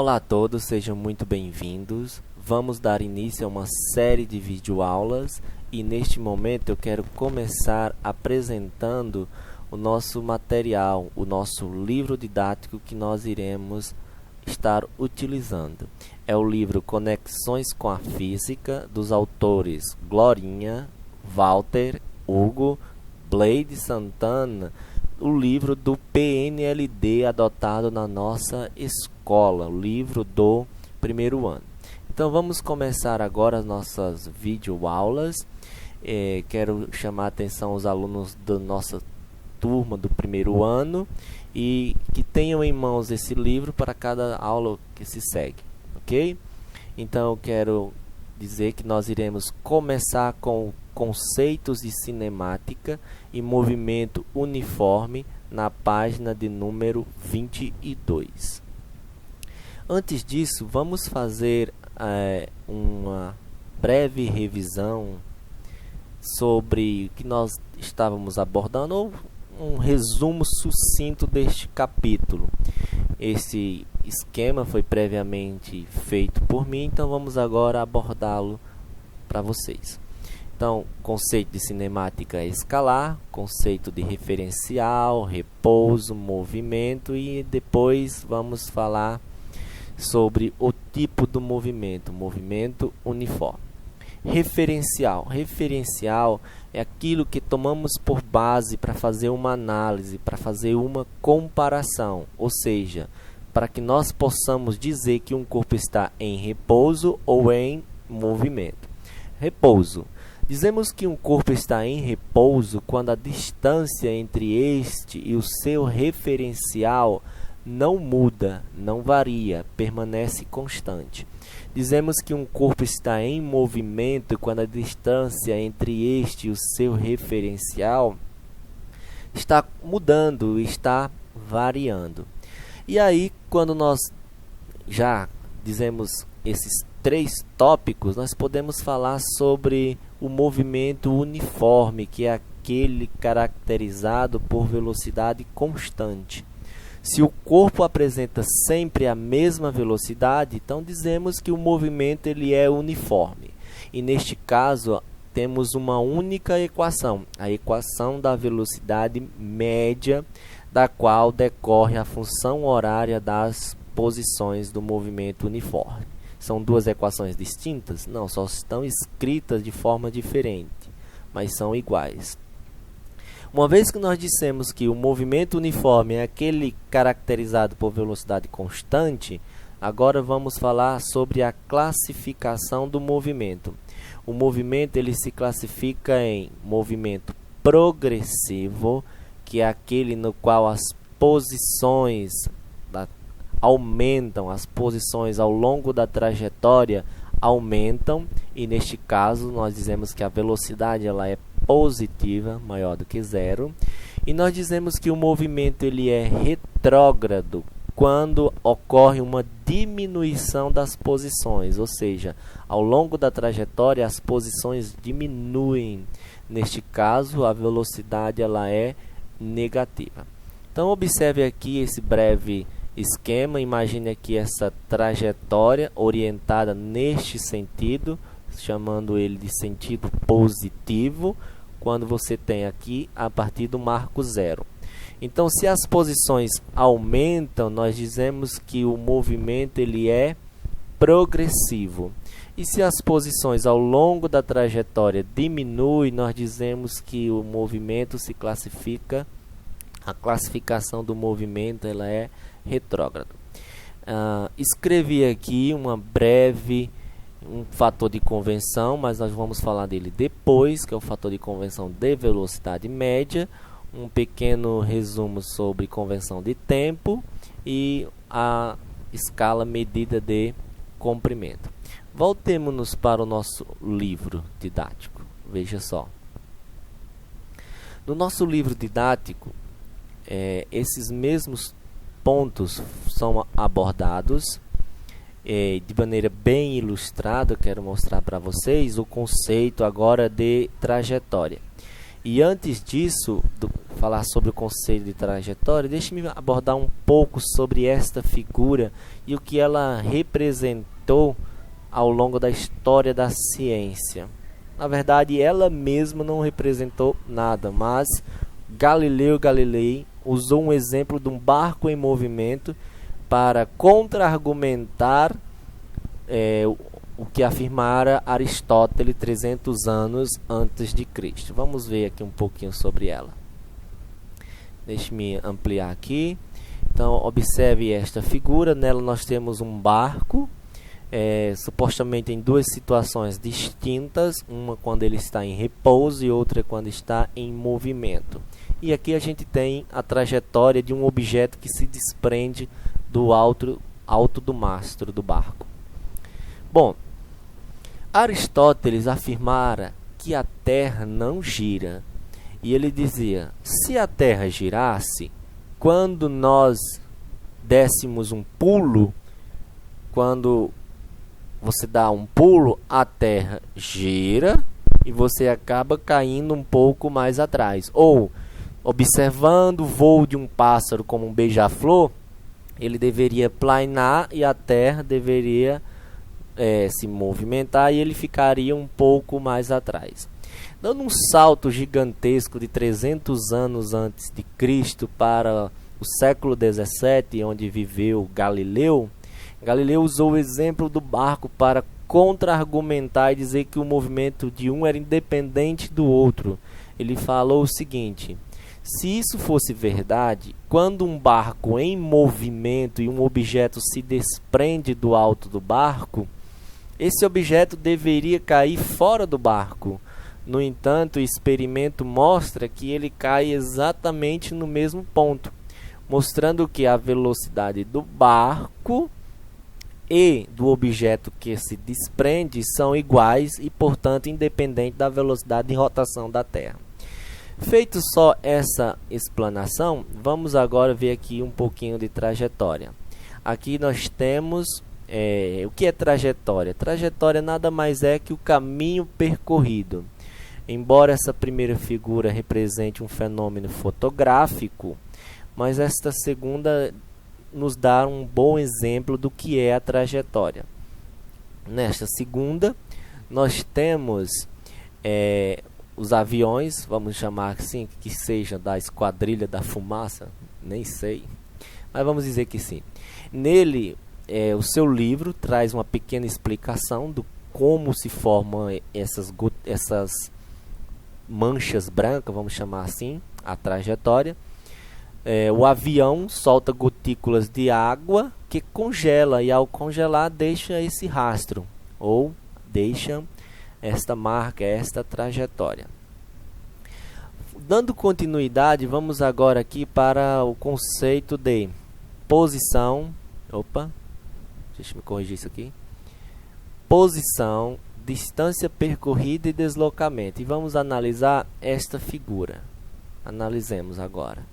Olá a todos, sejam muito bem-vindos. Vamos dar início a uma série de videoaulas e neste momento eu quero começar apresentando o nosso material, o nosso livro didático que nós iremos estar utilizando. É o livro Conexões com a Física, dos autores Glorinha, Walter, Hugo, Blade Santana, o livro do PNLD adotado na nossa escola, o livro do primeiro ano. Então vamos começar agora as nossas videoaulas. Quero chamar a atenção aos alunos da nossa turma do primeiro ano e que tenham em mãos esse livro para cada aula que se segue, ok? Então eu quero dizer que nós iremos começar com conceitos de cinemática e movimento uniforme na página de número 22. Antes disso, vamos fazer uma breve revisão sobre o que nós estávamos abordando, ou um resumo sucinto deste capítulo. Esse esquema foi previamente feito por mim, então vamos agora abordá-lo para vocês. Então, conceito de cinemática escalar, conceito de referencial, repouso, movimento e depois vamos falar sobre o tipo do movimento, movimento uniforme. Referencial. Referencial é aquilo que tomamos por base para fazer uma análise, para fazer uma comparação, ou seja, para que nós possamos dizer que um corpo está em repouso ou em movimento. Repouso. Dizemos que um corpo está em repouso quando a distância entre este e o seu referencial não muda, não varia, permanece constante. Dizemos que um corpo está em movimento quando a distância entre este e o seu referencial está mudando, está variando. E aí, quando nós já dizemos esses três tópicos, nós podemos falar sobre o movimento uniforme, que é aquele caracterizado por velocidade constante. Se o corpo apresenta sempre a mesma velocidade, então dizemos que o movimento ele é uniforme. E neste caso, temos uma única equação, a equação da velocidade média, da qual decorre a função horária das posições do movimento uniforme. São duas equações distintas? Não, só estão escritas de forma diferente, mas são iguais. Uma vez que nós dissemos que o movimento uniforme é aquele caracterizado por velocidade constante, agora vamos falar sobre a classificação do movimento. O movimento ele se classifica em movimento progressivo, que é aquele no qual as posições aumentam, as posições ao longo da trajetória aumentam, e neste caso nós dizemos que a velocidade ela é positiva, maior do que zero, e nós dizemos que o movimento ele é retrógrado quando ocorre uma diminuição das posições, ou seja, ao longo da trajetória as posições diminuem. Neste caso, a velocidade ela é negativa. Então observe aqui esse breve esquema, imagine aqui essa trajetória orientada neste sentido, chamando ele de sentido positivo, quando você tem aqui a partir do marco zero. Então, se as posições aumentam, nós dizemos que o movimento ele é progressivo. E se as posições ao longo da trajetória diminuem, nós dizemos que o movimento se classifica, a classificação do movimento ela é retrógrado. Escrevi aqui um fator de convenção, mas nós vamos falar dele depois, que é o fator de convenção de velocidade média, um pequeno resumo sobre convenção de tempo e a escala medida de comprimento. Voltemos para o nosso livro didático. Veja só. No nosso livro didático, esses mesmos pontos são abordados de maneira bem ilustrada. Eu quero mostrar para vocês o conceito agora de trajetória. E antes disso, falar sobre o conceito de trajetória, deixe-me abordar um pouco sobre esta figura e o que ela representou ao longo da história da ciência. Na verdade, ela mesma não representou nada, mas Galileu Galilei usou um exemplo de um barco em movimento para contra-argumentar o que afirmara Aristóteles 300 anos antes de Cristo. Vamos ver aqui um pouquinho sobre ela. Deixe-me ampliar aqui. Então, observe esta figura. Nela nós temos um barco, supostamente em duas situações distintas, uma quando ele está em repouso e outra quando está em movimento. E aqui a gente tem a trajetória de um objeto que se desprende do alto do mastro do barco. Bom, Aristóteles afirmara que a Terra não gira. E ele dizia, se a Terra girasse, quando nós dessemos um pulo, quando você dá um pulo, a Terra gira e você acaba caindo um pouco mais atrás. Ou, observando o voo de um pássaro como um beija-flor, ele deveria planar e a Terra deveria se movimentar e ele ficaria um pouco mais atrás. Dando um salto gigantesco de 300 anos antes de Cristo para o século 17, onde viveu Galileu, Galileu usou o exemplo do barco para contra-argumentar e dizer que o movimento de um era independente do outro. Ele falou o seguinte: se isso fosse verdade, quando um barco em movimento e um objeto se desprende do alto do barco, esse objeto deveria cair fora do barco. No entanto, o experimento mostra que ele cai exatamente no mesmo ponto, mostrando que a velocidade do barco e do objeto que se desprende são iguais e, portanto, independentes da velocidade de rotação da Terra. Feito só essa explanação, vamos agora ver aqui um pouquinho de trajetória. Aqui nós temos o que é trajetória? Trajetória nada mais é que o caminho percorrido. Embora essa primeira figura represente um fenômeno fotográfico, mas esta segunda nos dá um bom exemplo do que é a trajetória. Nesta segunda, nós temos os aviões, vamos chamar assim, que seja da Esquadrilha da Fumaça, nem sei, mas vamos dizer que sim. Nele, o seu livro traz uma pequena explicação do como se formam essas manchas brancas, vamos chamar assim, a trajetória. O avião solta gotículas de água que congela e ao congelar deixa esse rastro ou deixa esta marca, esta trajetória. Dando continuidade, vamos agora aqui para o conceito de posição. Deixa eu corrigir isso aqui. Posição, distância percorrida e deslocamento. E vamos analisar esta figura. Analisemos agora.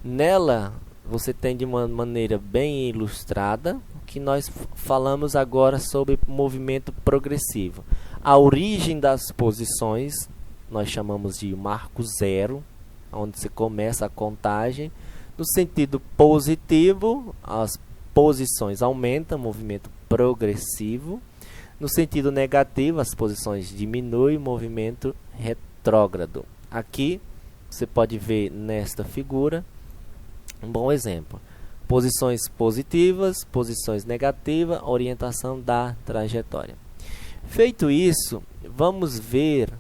Nela, você tem de uma maneira bem ilustrada que nós falamos agora sobre movimento progressivo. A origem das posições nós chamamos de marco zero, onde se começa a contagem. No sentido positivo, as posições aumentam, movimento progressivo. No sentido negativo, as posições diminuem, movimento retrógrado. Aqui você pode ver nesta figura um bom exemplo. Posições positivas, posições negativas, orientação da trajetória. Feito isso, vamos ver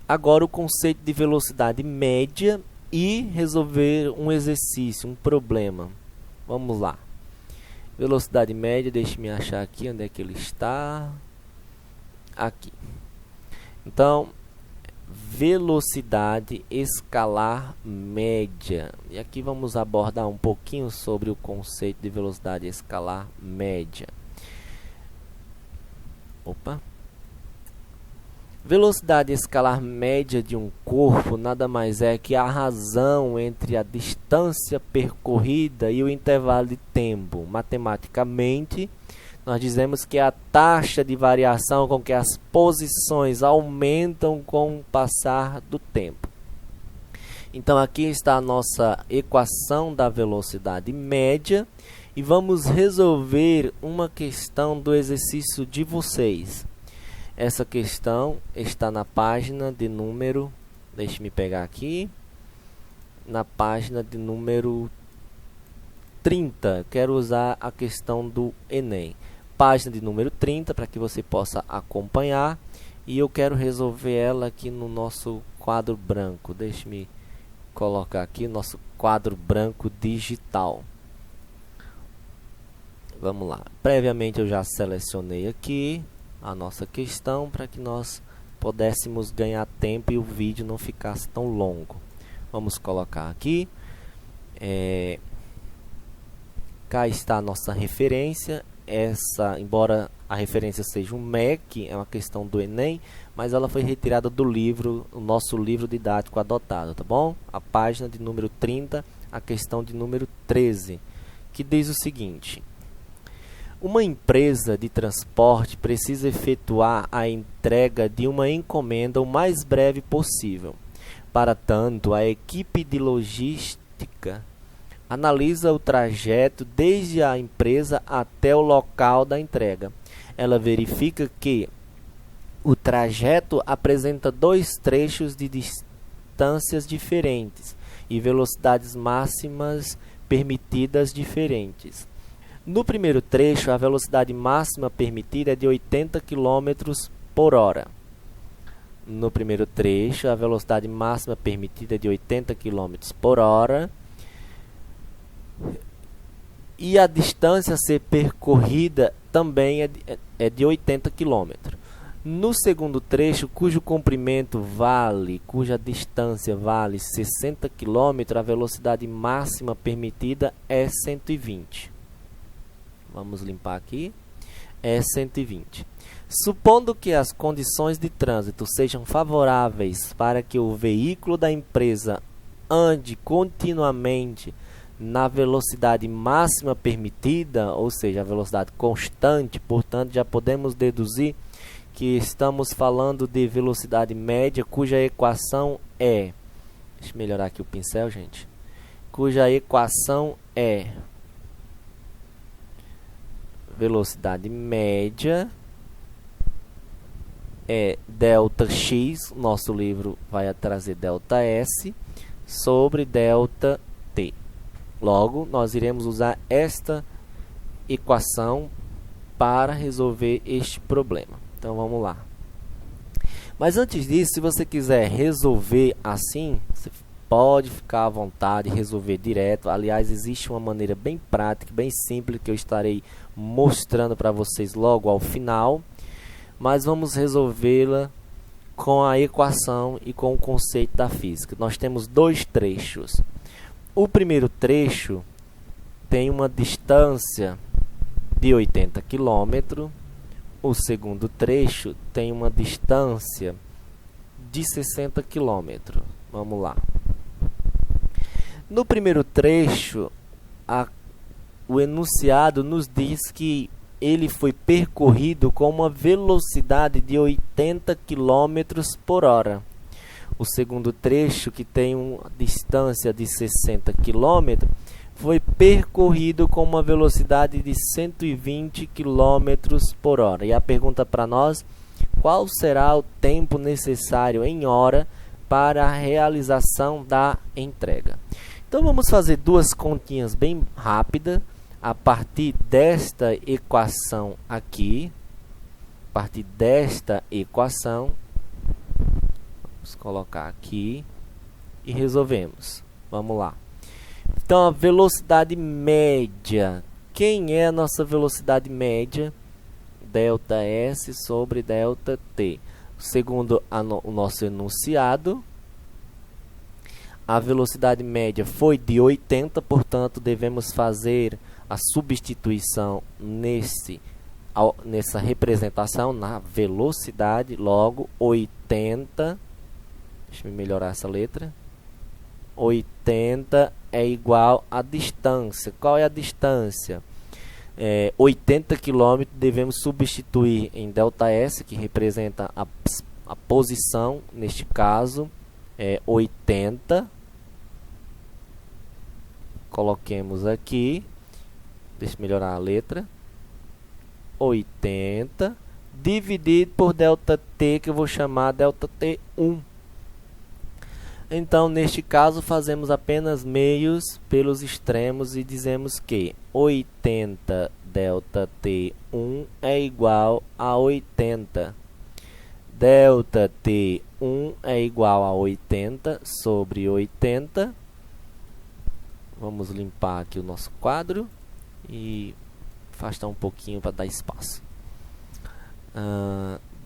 agora o conceito de velocidade média e resolver um exercício, um problema. Vamos lá. Velocidade média, deixe-me achar aqui onde é que ele está. Aqui. Então, velocidade escalar média. E aqui vamos abordar um pouquinho sobre o conceito de velocidade escalar média. Velocidade escalar média de um corpo nada mais é que a razão entre a distância percorrida e o intervalo de tempo. Matematicamente, nós dizemos que é a taxa de variação com que as posições aumentam com o passar do tempo. Então aqui está a nossa equação da velocidade média e vamos resolver uma questão do exercício de vocês. Essa questão está na página de número, deixe-me pegar aqui, na página de número 30. Quero usar a questão do Enem. Página de número 30 para que você possa acompanhar. E eu quero resolver ela aqui no nosso quadro branco. Deixe-me colocar aqui nosso quadro branco digital. Vamos lá. Previamente eu já selecionei aqui a nossa questão para que nós pudéssemos ganhar tempo e o vídeo não ficasse tão longo. Vamos colocar aqui. Cá está a nossa referência. Embora a referência seja um MEC, é uma questão do Enem, mas ela foi retirada do livro, o nosso livro didático adotado, tá bom? A página de número 30, a questão de número 13, que diz o seguinte: uma empresa de transporte precisa efetuar a entrega de uma encomenda o mais breve possível. Para tanto, a equipe de logística analisa o trajeto desde a empresa até o local da entrega. Ela verifica que o trajeto apresenta dois trechos de distâncias diferentes e velocidades máximas permitidas diferentes. No primeiro trecho, a velocidade máxima permitida é de 80 km por hora. No primeiro trecho, a velocidade máxima permitida é de 80 km por hora. E a distância a ser percorrida também é de 80 km. No segundo trecho, cuja distância vale 60 km, a velocidade máxima permitida é 120. Vamos limpar aqui. É 120. Supondo que as condições de trânsito sejam favoráveis para que o veículo da empresa ande continuamente na velocidade máxima permitida, ou seja, a velocidade constante, portanto, já podemos deduzir que estamos falando de velocidade média, cuja equação é... Deixa eu melhorar aqui o pincel, gente. Cuja equação é velocidade média é delta x, nosso livro vai trazer delta s, sobre delta t. Logo, nós iremos usar esta equação para resolver este problema. Então, vamos lá. Mas antes disso, se você quiser resolver assim, você pode ficar à vontade e resolver direto. Aliás, existe uma maneira bem prática, bem simples, que eu estarei mostrando para vocês logo ao final. Mas vamos resolvê-la com a equação e com o conceito da física. Nós temos dois trechos. O primeiro trecho tem uma distância de 80 km. O segundo trecho tem uma distância de 60 km. Vamos lá. No primeiro trecho, o enunciado nos diz que ele foi percorrido com uma velocidade de 80 km por hora. O segundo trecho, que tem uma distância de 60 km, foi percorrido com uma velocidade de 120 km por hora. E a pergunta para nós: qual será o tempo necessário em hora para a realização da entrega? Então vamos fazer duas continhas bem rápidas a partir desta equação aqui. A partir desta equação, vamos colocar aqui e resolvemos. Vamos lá. Então, a velocidade média. Quem é a nossa velocidade média? Delta S sobre delta T. Segundo o nosso enunciado, a velocidade média foi de 80, portanto, devemos fazer a substituição nessa representação na velocidade. Logo, 80, deixa eu melhorar essa letra, 80 é igual a distância. Qual é a distância? 80 km, devemos substituir em ΔS, que representa a posição, neste caso, 80. Coloquemos aqui, deixa eu melhorar a letra, 80, dividido por ΔT, que eu vou chamar ΔT1. Então, neste caso, fazemos apenas meios pelos extremos e dizemos que 80 ΔT1 é igual a 80. ΔT1 é igual a 80 sobre 80. Vamos limpar aqui o nosso quadro e afastar um pouquinho para dar espaço.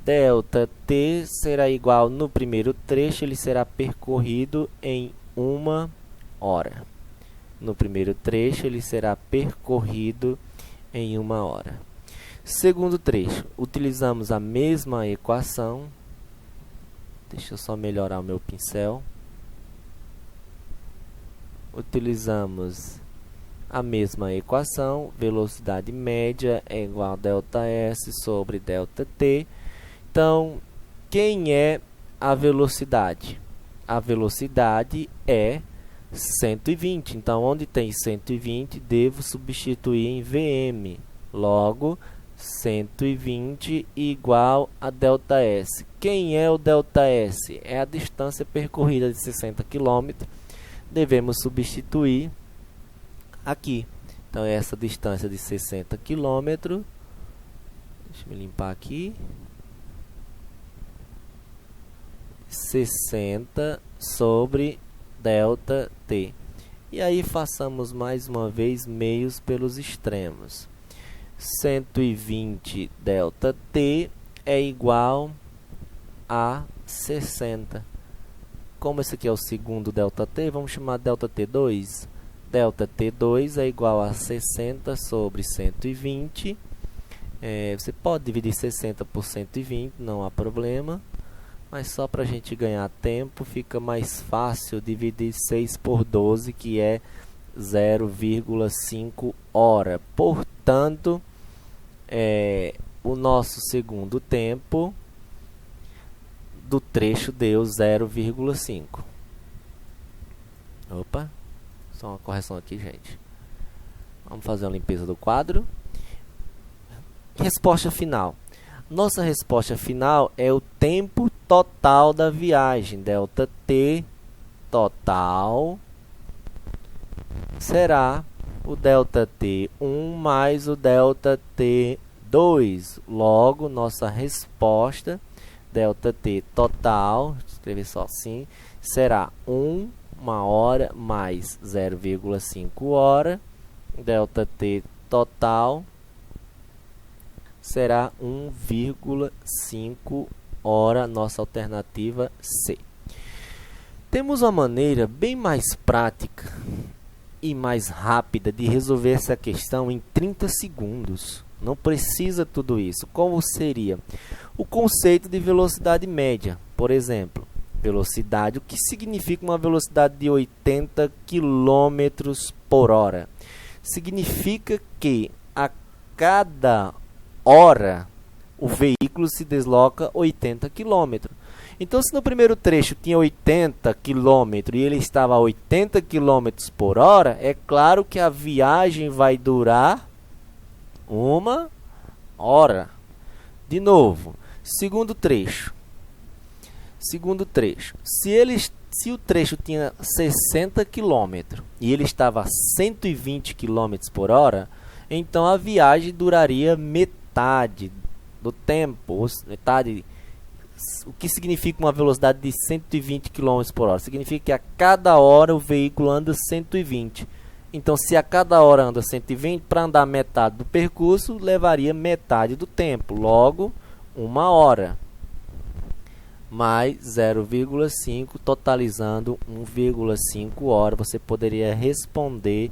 ΔT será igual, no primeiro trecho, ele será percorrido em 1 hora. No primeiro trecho, ele será percorrido em 1 hora. Segundo trecho, utilizamos a mesma equação. Deixa eu só melhorar o meu pincel. Utilizamos a mesma equação, velocidade média é igual a ΔS sobre ΔT. Então, quem é a velocidade? A velocidade é 120. Então, onde tem 120, devo substituir em Vm. Logo, 120 igual a ΔS. Quem é o ΔS? É a distância percorrida de 60 km. Devemos substituir aqui. Então, essa distância de 60 km. Deixa eu limpar aqui. 60 sobre ΔT. E aí façamos mais uma vez meios pelos extremos. 120 ΔT é igual a 60. Como esse aqui é o segundo ΔT, vamos chamar ΔT2. ΔT2 é igual a 60 sobre 120. Você pode dividir 60 por 120, não há problema. Mas só para a gente ganhar tempo, fica mais fácil dividir 6 por 12, que é 0,5 hora. Portanto, o nosso segundo tempo do trecho deu 0,5. Opa, só uma correção aqui, gente. Vamos fazer uma limpeza do quadro. Resposta final. Nossa resposta final é o tempo total da viagem. ΔT total será o ΔT1 mais o ΔT2. Logo, nossa resposta, ΔT total, vou escrever só assim, será 1 hora mais 0,5 hora. ΔT total será 1,5 hora, nossa alternativa C. Temos uma maneira bem mais prática e mais rápida de resolver essa questão em 30 segundos. Não precisa tudo isso. Como seria? O conceito de velocidade média. Por exemplo, velocidade. O que significa uma velocidade de 80 km por hora? Significa que a cada hora o veículo se desloca 80 km. Então, se no primeiro trecho tinha 80 km e ele estava a 80 km por hora, é claro que a viagem vai durar 1 hora. De novo, segundo trecho. Se o trecho tinha 60 km e ele estava a 120 km por hora, então a viagem duraria metade do tempo, metade. O que significa uma velocidade de 120 km por hora? Significa que a cada hora o veículo anda 120. Então, se a cada hora anda 120, para andar metade do percurso, levaria metade do tempo. Logo, 1 hora. Mais 0,5, totalizando 1,5 hora. Você poderia responder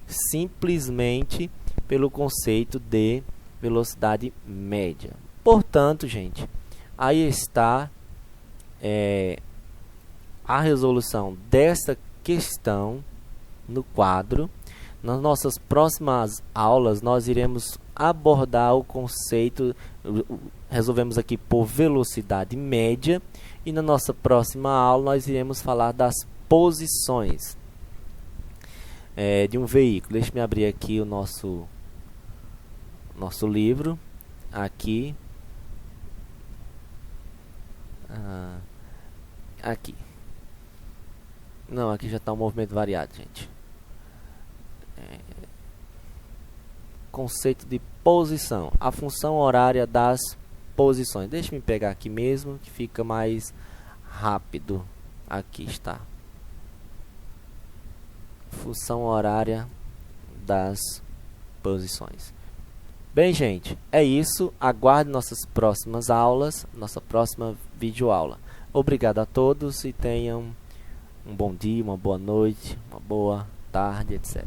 simplesmente pelo conceito de velocidade média. Portanto, gente, aí está a resolução dessa questão no quadro. Nas nossas próximas aulas, nós iremos abordar o conceito, resolvemos aqui por velocidade média, e na nossa próxima aula nós iremos falar das posições de um veículo. Deixa eu abrir aqui o nosso livro, aqui, aqui. Não, aqui já está um movimento variado, gente. Conceito de posição, a função horária das posições. Deixa eu pegar aqui mesmo, que fica mais rápido. Aqui está. Função horária das posições. Bem, gente, é isso. Aguarde nossas próximas aulas, nossa próxima videoaula. Obrigado a todos e tenham um bom dia, uma boa noite, uma boa tarde, etc.